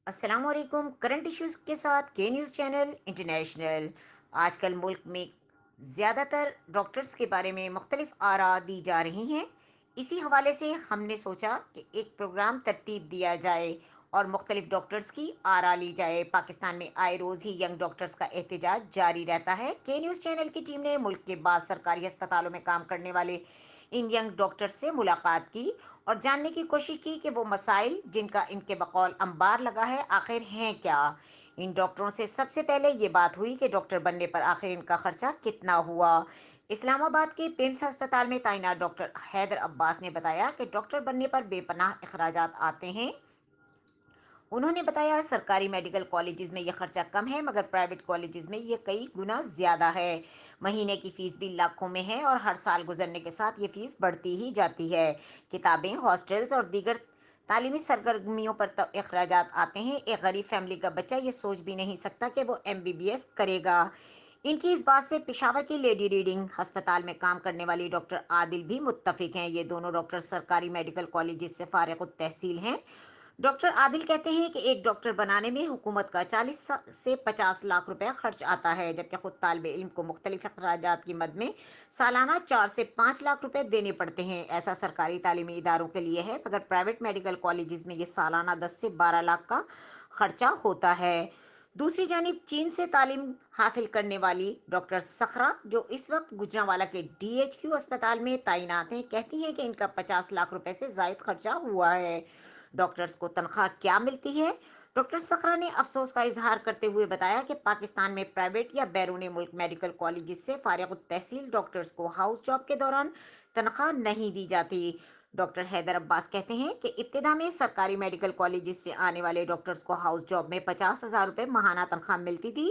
अस्सलाम वालेकुम। Current issues के साथ के न्यूज़ चैनल इंटरनेशनल। आजकल मुल्क में ज़्यादातर डॉक्टर्स के बारे में मुख्तलिफ आरा दी जा रही हैं। इसी हवाले से हमने सोचा कि एक प्रोग्राम तरतीब दिया जाए और मुख्तलिफ डॉक्टर्स की आरा ली जाए। पाकिस्तान में आए रोज़ ही यंग डॉक्टर्स का एहतजाज जारी रहता है। के न्यूज़ चैनल की टीम ने मुल्क के बाद सरकारी अस्पतालों में काम करने वाले इन यंग डॉक्टर्स से मुलाकात की और जानने की कोशिश की कि वो मसाइल जिनका इनके बकौल अंबार लगा है आखिर हैं क्या। इन डॉक्टरों से सबसे पहले ये बात हुई कि डॉक्टर बनने पर आखिर इनका खर्चा कितना हुआ। इस्लामाबाद के पिम्स अस्पताल में तैनात डॉक्टर हैदर अब्बास ने बताया कि डॉक्टर बनने पर बेपनाह अखराजात आते हैं। उन्होंने बताया सरकारी मेडिकल कॉलेजेस में ये खर्चा कम है मगर प्राइवेट कॉलेजेस में ये कई गुना ज़्यादा है। महीने की फ़ीस भी लाखों में है और हर साल गुजरने के साथ ये फ़ीस बढ़ती ही जाती है। किताबें, हॉस्टल्स और दीगर तालीमी सरगर्मियों पर तो अखराजात आते हैं। एक गरीब फैमिली का बच्चा ये सोच भी नहीं सकता कि वो MBBS करेगा। इनकी इस बात से पेशावर की लेडी रीडिंग अस्पताल में काम करने वाली डॉक्टर आदिल भी मुत्तफिक हैं। ये दोनों डॉक्टर सरकारी मेडिकल कॉलेज से फारिग तहसील हैं। डॉक्टर आदिल कहते हैं कि एक डॉक्टर बनाने में हुकूमत का 40 से 50 लाख रुपए खर्च आता है, जबकि खुद तालिब इल्म को मुख्तलिफ अखराजात की मद में सालाना 4 से 5 लाख रुपए देने पड़ते हैं। ऐसा सरकारी तालीमी इदारों के लिए है मगर प्राइवेट मेडिकल कॉलेजेस में ये सालाना 10 से 12 लाख का खर्चा होता है। दूसरी जानिब चीन से तालीम हासिल करने वाली डॉक्टर सखरा जो इस वक्त गुजरांवाला के DHQ अस्पताल में तैनात हैं, कहती हैं कि इनका 50 लाख रुपए से जायद खर्चा हुआ है। डॉक्टर्स को तनख्वाह क्या मिलती है? डॉक्टर सखरा ने अफसोस का इजहार करते हुए बताया कि पाकिस्तान में प्राइवेट या बैरून मुल्क मेडिकल कॉलेज से फारिग तहसील डॉक्टर्स को हाउस जॉब के दौरान तनख्वाह नहीं दी जाती। डॉक्टर हैदर अब्बास कहते हैं कि इब्तिदा में सरकारी मेडिकल कॉलेज से आने वाले डॉक्टर्स को हाउस जॉब में 50,000 रुपये माहाना तनख्वाह मिलती थी।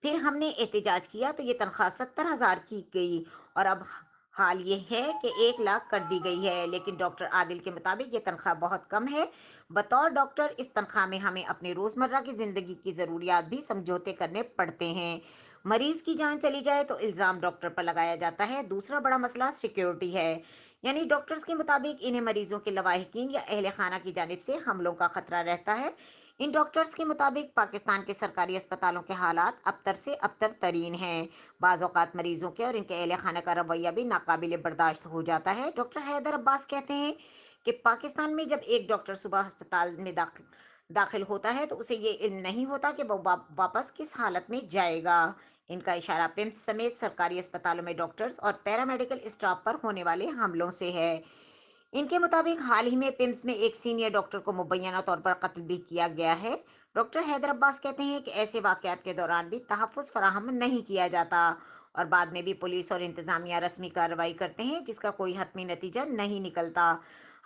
फिर हमने एहतजाज किया तो ये तनख्वाह 70,000 की गई और अब हाल ये है कि 1 लाख कर दी गई है। लेकिन डॉक्टर आदिल के मुताबिक ये तनख्वाह बहुत कम है। बतौर डॉक्टर इस तनख्वाह में हमें अपनी रोज़मर्रा की ज़िंदगी की ज़रूरियात भी समझौते करने पड़ते हैं। मरीज़ की जान चली जाए तो इल्ज़ाम डॉक्टर पर लगाया जाता है। दूसरा बड़ा मसला सिक्योरिटी है। यानी डॉक्टर्स के मुताबिक इन्हें मरीजों के लवाहिकीन या अहल खाना की जानिब से हमलों का खतरा रहता है। इन डॉक्टर्स के मुताबिक पाकिस्तान के सरकारी अस्पतालों के हालात अबतर से अबतर तरीन हैं। बाज़ औक़ात मरीजों के और इनके अहल खाना का रवैया भी नाकाबिल बर्दाश्त हो जाता है। डॉक्टर हैदर अब्बास कहते हैं कि पाकिस्तान में जब एक डॉक्टर सुबह अस्पताल में दाखिल होता है तो उसे ये इल्म नहीं होता कि वो वापस किस हालत में जाएगा। इनका इशारा पिम्स समेत सरकारी अस्पतालों में डॉक्टर्स और पैरामेडिकल स्टाफ पर होने वाले हमलों से है। इनके मुताबिक हाल ही में पिम्स में एक सीनियर डॉक्टर को मुबैना तौर पर कत्ल भी किया गया है। डॉक्टर हैदर अब्बास कहते हैं कि ऐसे वाकयात के दौरान भी तहफ़्फ़ुज़ फराहम नहीं किया जाता और बाद में भी पुलिस और इंतज़ामिया रस्मी कार्रवाई करते हैं जिसका कोई हतमी नतीजा नहीं निकलता।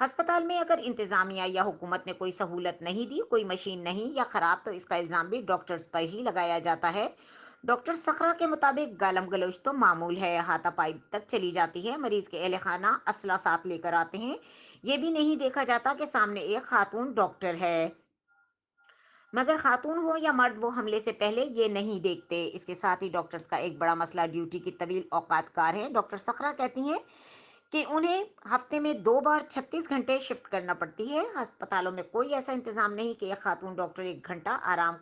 अस्पताल में अगर इंतज़ामिया या हुकूमत ने कोई सहूलत नहीं दी, कोई मशीन नहीं या ख़राब, तो इसका इल्ज़ाम भी डॉक्टर्स पर ही लगाया जाता है। डॉक्टर सखरा के मुताबिक गालम गलोच तो मामूल है, हाथापाई तक चली जाती है। मरीज के अहल खाना असला साथ लेकर आते हैं। ये भी नहीं देखा जाता कि सामने एक खातून डॉक्टर है, मगर खातून हो या मर्द वो हमले से पहले ये नहीं देखते। इसके साथ ही डॉक्टर्स का एक बड़ा मसला ड्यूटी की तवील औकात कार है। डॉक्टर सखरा कहती हैं कि उन्हें हफ्ते में 2 बार 36 घंटे शिफ्ट करना पड़ती है। अस्पतालों में कोई ऐसा इंतजाम नहीं कि एक खातून डॉक्टर 1 घंटा आराम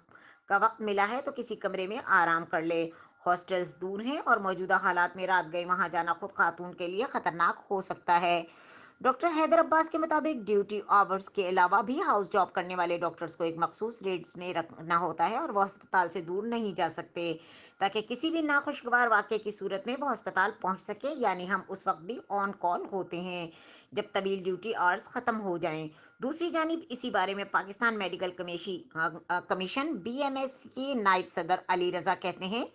का वक्त मिला है तो किसी कमरे में आराम कर ले। हॉस्टल्स दूर हैं और मौजूदा हालात में रात गए वहां जाना खुद खातून के लिए खतरनाक हो सकता है। डॉक्टर हैदर अब्बास के मुताबिक ड्यूटी आवर्स के अलावा भी हाउस जॉब करने वाले डॉक्टर्स को एक मखसूस रेट्स में रखना होता है और वो अस्पताल से दूर नहीं जा सकते ताकि किसी भी नाखुशगवार वाक़े की सूरत में वो अस्पताल पहुंच सके। यानी हम उस वक्त भी ऑन कॉल होते हैं जब तवील ड्यूटी आवर्स ख़त्म हो जाएं। दूसरी जानिब इसी बारे में पाकिस्तान मेडिकल कमीशन BMS के नायब सदर अली रज़ा कहते हैं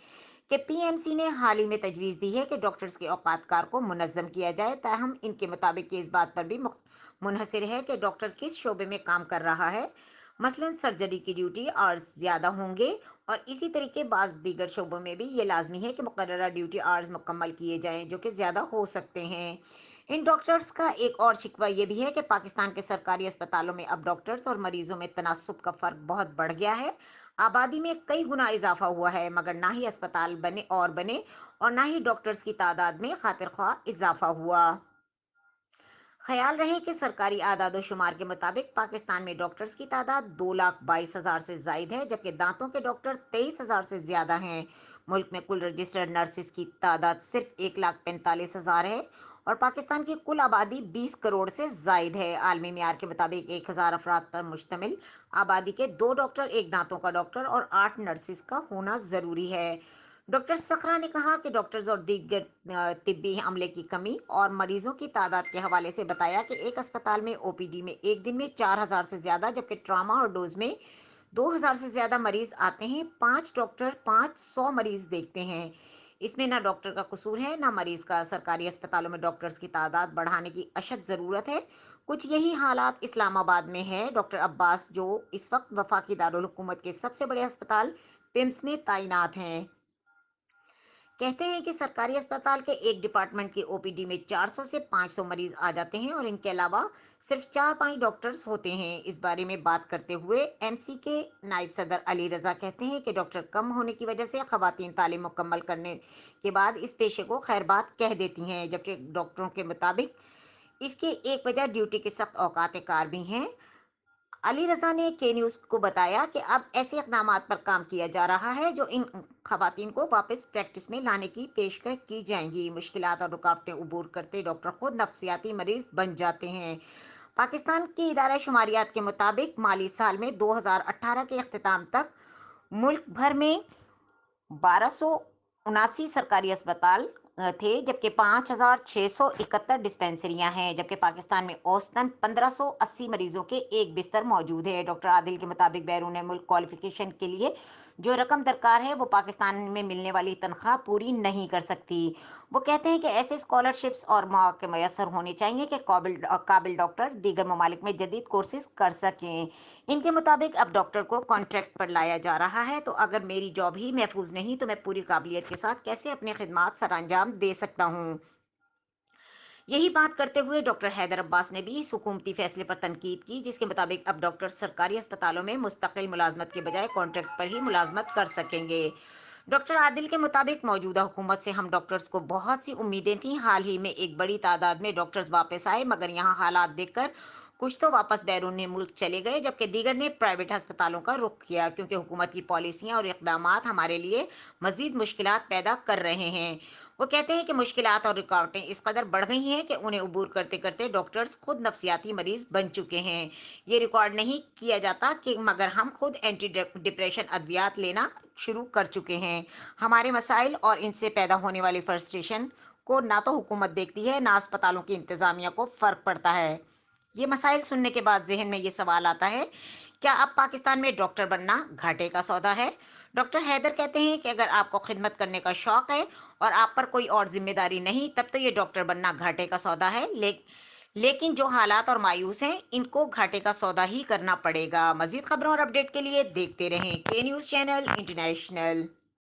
कि PMC ने हाल ही में तजवीज़ दी है कि डॉक्टर्स के औकात कार को मुनज़्ज़म किया जाए। ताहम इनके मुताबिक ये इस बात पर भी मुनहसर है कि डॉक्टर किस शोबे में काम कर रहा है। मसलन सर्जरी की ड्यूटी आवर्स ज़्यादा होंगे और इसी तरीके बाज़ दीगर शोबों में भी ये लाजमी है कि मुकर्ररा ड्यूटी आवर्स मुकम्मल किए जाएं जो कि ज़्यादा हो सकते हैं। इन डॉक्टर्स का एक और शिकवा ये भी है कि पाकिस्तान के सरकारी अस्पतालों में अब डॉक्टर्स और मरीजों में तनासब का फ़र्क बहुत बढ़ गया है। आबादी में कई गुना इजाफा हुआ है मगर ना ही अस्पताल बने और ना ही डॉक्टर्स की तादाद में खातिर ख्वाह इजाफा हुआ। ख्याल रहे कि सरकारी आदाद-ओ-शुमार के मुताबिक पाकिस्तान में डॉक्टर्स की तादाद 2,22,000 से जायद है, जबकि दांतों के डॉक्टर 23,000 से ज़्यादा हैं। मुल्क में कुल रजिस्टर्ड नर्सिस की तादाद सिर्फ 1,45,000 है और पाकिस्तान की कुल आबादी 20 करोड़ से जायद है। आलमी मियार के मुताबिक 1,000 अफराद पर मुश्तमिल आबादी के 2 डॉक्टर, 1 दांतों का डॉक्टर और 8 नर्सिस का होना ज़रूरी है। डॉक्टर सखरा ने कहा कि डॉक्टर्स और दीगर तिब्बी अमले की कमी और मरीजों की तादाद के हवाले से बताया कि एक अस्पताल में ओपीडी में एक दिन में 4,000 से ज़्यादा, जबकि ट्रामा और डोज में 2,000 से ज़्यादा मरीज आते हैं। 5 डॉक्टर 500 मरीज देखते हैं। इसमें ना डॉक्टर का कसूर है ना मरीज का। सरकारी अस्पतालों में डॉक्टर्स की तादाद बढ़ाने की अशद ज़रूरत है। कुछ यही हालात इस्लामाबाद में है। डॉक्टर अब्बास, जो इस वक्त वफाकी दारुल हुकूमत के सबसे बड़े अस्पताल पिम्स में तैनात हैं, कहते हैं कि सरकारी अस्पताल के एक डिपार्टमेंट की ओपीडी में 400 से 500 मरीज आ जाते हैं और इनके अलावा सिर्फ 4-5 डॉक्टर्स होते हैं। इस बारे में बात करते हुए एमसी के नायब सदर अली रजा कहते हैं कि डॉक्टर कम होने की वजह से खवातीन तालीम मुकम्मल करने के बाद इस पेशे को खैरबाद कह देती हैं, जबकि डॉक्टरों के मुताबिक इसकी एक वजह ड्यूटी के सख्त औकात कार भी हैं। अली रजा ने के न्यूज़ को बताया कि अब ऐसे इकदाम पर काम किया जा रहा है जो इन खवातीन को वापस प्रैक्टिस में लाने की पेशकश की जाएंगी। मुश्किलात और रुकावटें उबूर करते डॉक्टर खुद नफ्सियाती मरीज बन जाते हैं। पाकिस्तान की इदारा शुमारियात के मुताबिक माली साल में 2018 के अख्ताम तक मुल्क भर में 1279 सरकारी अस्पताल थे, जबकि 5,671 डिस्पेंसरियां हैं, जबकि पाकिस्तान में औसतन 1,580 मरीजों के एक बिस्तर मौजूद है। डॉक्टर आदिल के मुताबिक बैरून मुल्क क्वालिफिकेशन के लिए जो रकम दरकार है वो पाकिस्तान में मिलने वाली तनख्वाह पूरी नहीं कर सकती। वो कहते हैं कि ऐसे स्कॉलरशिप्स और मौके मैसर होने चाहिए कि काबिल डॉक्टर दीगर ममालिक में जदीद कोर्सेज कर सकें। इनके मुताबिक अब डॉक्टर को कॉन्ट्रैक्ट पर लाया जा रहा है, तो अगर मेरी जॉब ही महफूज नहीं तो मैं पूरी काबिलियत के साथ कैसे अपनी खिदमात सर अंजाम दे सकता हूँ। यही बात करते हुए डॉक्टर हैदर अब्बास ने भी इस हुकूमती फैसले पर तनकीद की, जिसके मुताबिक अब डॉक्टर सरकारी अस्पतालों में मुस्तकिल मुलाजमत के बजाय कॉन्ट्रैक्ट पर ही मुलाजमत कर सकेंगे। डॉक्टर आदिल के मुताबिक मौजूदा हुकूमत से हम डॉक्टर्स को बहुत सी उम्मीदें थीं। हाल ही में एक बड़ी तादाद में डॉक्टर्स वापस आए, मगर यहाँ हालात देखकर कुछ तो वापस बैरून मुल्क चले गए, जबकि दीगर ने प्राइवेट अस्पतालों का रुख किया, क्योंकि हुकूमत की पॉलिसियाँ और इकदाम हमारे लिए मजीद मुश्किलात पैदा कर रहे हैं। वो कहते हैं कि मुश्किलात और रुकावटें इस कदर बढ़ गई हैं कि उन्हें अबूर करते करते डॉक्टर्स खुद नफ्सियाती मरीज बन चुके हैं। ये रिकॉर्ड नहीं किया जाता कि मगर हम खुद एंटी डिप्रेशन अद्वियात लेना शुरू कर चुके हैं। हमारे मसाइल और इनसे पैदा होने वाली फ्रस्ट्रेशन को ना तो हुकूमत देखती है, ना अस्पतालों की इंतज़ामिया को फ़र्क पड़ता है। ये मसाइल सुनने के बाद जहन में ये सवाल आता है, क्या अब पाकिस्तान में डॉक्टर बनना घाटे का सौदा है? डॉक्टर हैदर कहते हैं कि अगर आपको खिदमत करने का शौक है और आप पर कोई और जिम्मेदारी नहीं, तब तो ये डॉक्टर बनना घाटे का सौदा है। लेकिन जो हालात और मायूस हैं, इनको घाटे का सौदा ही करना पड़ेगा। मजीद खबरों और अपडेट के लिए देखते रहें के न्यूज़ चैनल इंटरनेशनल।